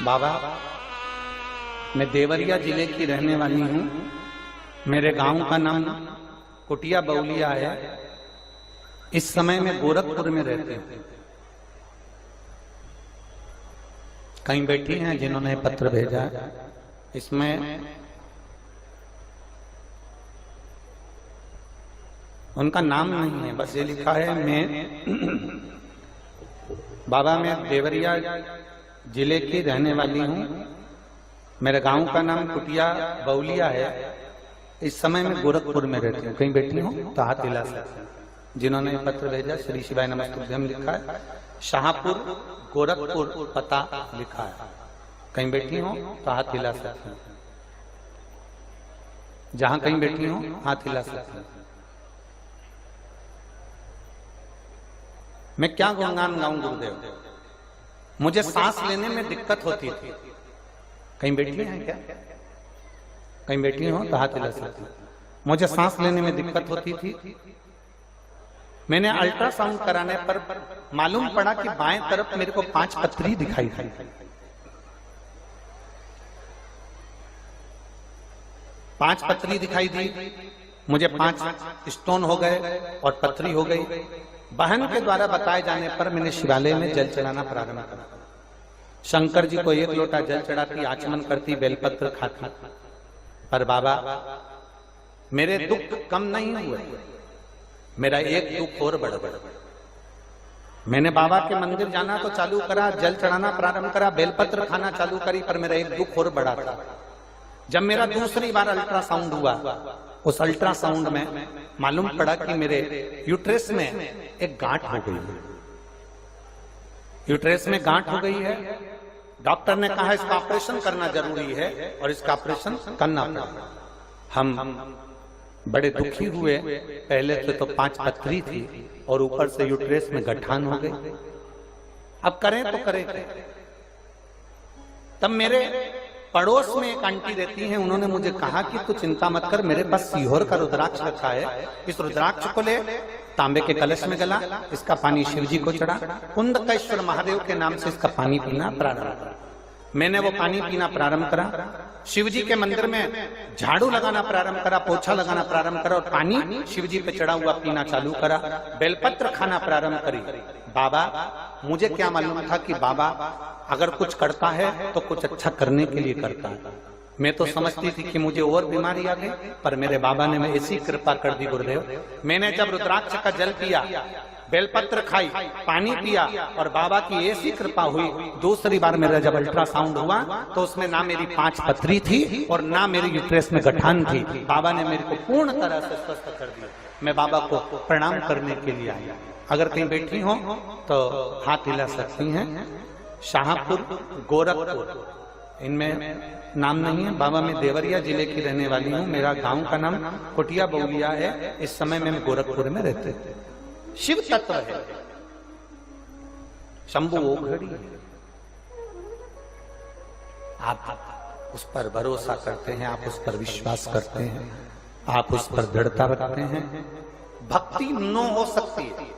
बाबा, मैं देवरिया जिले की रहने वाली हूँ। मेरे गांव का नाम कुटिया बउलिया है। इस समय मैं गोरखपुर में रहती हूँ। कहीं बैठी हैं जिन्होंने पत्र भेजा, इसमें उनका नाम नहीं है, बस ये लिखा है मैं बाबा, मैं देवरिया जिले की रहने वाली हूँ। मेरे गांव का नाम कुटिया बउलिया है। इस समय मैं गोरखपुर में रहती हूँ। कहीं बैठी हूँ तो हाथ हिला सकते हैं। जिन्होंने पत्र भेजा श्री शिवाय नमस्तुभ्यम लिखा है, शाहपुर गोरखपुर पता लिखा है। कहीं बैठी हूँ तो हाथ हिला सकते हैं। जहां कहीं बैठी हूँ हाथ हिला सकते हैं। मैं क्या गुणगान गाऊं गुरुदेव, मुझे सांस लेने में दिक्कत होती थी। कहीं बैठी हैं क्या? कहीं बैठी हो तो हाथ हिला सकती। मुझे सांस लेने में दिक्कत होती थी। मैंने अल्ट्रासाउंड कराने पर मालूम पड़ा कि बाएं तरफ मेरे को 5 पथरी दिखाई दी। पांच पथरी दिखाई दी। मुझे 5 स्टोन हो गए और पथरी हो गई। बहन के द्वारा बताए जाने पर मैंने शिवालय में जल चढ़ाना प्रारंभ करा। शंकर जी को 1 लोटा जल चढ़ाती, आचमन करती, बेलपत्र खाती। पर बाबा, मेरे दुख कम नहीं हुए, मेरा एक दुख और बढ़ गया। मैंने बाबा के मंदिर जाना तो चालू करा, जल चढ़ाना प्रारंभ करा, बेलपत्र खाना चालू करी, पर मेरा एक दुख और बढ़ा था। जब मेरा दूसरी बार अल्ट्रासाउंड हुआ, उस अल्ट्रासाउंड में मालूम पड़ा कि मेरे यूट्रेस में एक गांठ हो गई है। यूट्रेस में गांठ हो गई है। डॉक्टर ने कहा इसका ऑपरेशन करना जरूरी है और इसका ऑपरेशन करना पड़ा। हम बड़े दुखी हुए। पहले से तो 5 पथरी थी और ऊपर से यूट्रेस में गठान हो गई। अब करें तो करें। तब मेरे पड़ोस में एक आंटी रहती हैं, उन्होंने मुझे कहा कि तू चिंता मत कर, मेरे पास सीहोर का रुद्राक्ष रखा है, इस रुद्राक्ष को ले, तांबे के कलश में गला, इसका पानी शिव जी को चढ़ा, कुंदकेश्वर महादेव के नाम से इसका पानी पीना प्रारंभ करा। मैंने वो पानी पीना प्रारंभ करा। शिव जी के मंदिर में झाड़ू लगाना प्रारंभ करा, पोछा लगाना प्रारंभ करा और पानी शिव जी पे चढ़ा हुआ पीना चालू करा। बेलपत्र खाना प्रारंभ करी। बाबा, मुझे क्या मालूम था कि बाबा अगर कुछ करता है तो कुछ अच्छा करने के लिए करता है। मैं तो समझती थी कि मुझे और बीमारी आ गई, पर मेरे बाबा ने मैं ऐसी कृपा कर दी गुरुदेव। मैंने जब रुद्राक्ष का जल पिया, बेलपत्र खाई, पानी पिया और बाबा की ऐसी कृपा हुई, दूसरी बार मेरा जब अल्ट्रासाउंड हुआ तो उसमें ना मेरी 5 पथरी थी और ना मेरी यूट्रेस में गठान थी। बाबा ने मेरे को पूर्ण तरह से स्वस्थ कर दिया। मैं बाबा को प्रणाम करने के लिए आई। अगर कहीं बैठी हो तो हाथ हिला सकती हैं। शाहपुर गोरखपुर, इनमें नाम नहीं है। बाबा, मैं देवरिया जिले की रहने वाली हूँ। मेरा गांव का नाम कुटिया बउलिया है। इस समय मैं गोरखपुर में रहते थे। शिव तत्व है, शंभु ओघड़ी है। आप उस पर भरोसा करते हैं, आप उस पर विश्वास करते हैं, आप उस पर दृढ़ता रखते हैं। भक्ति नो हो सकती है,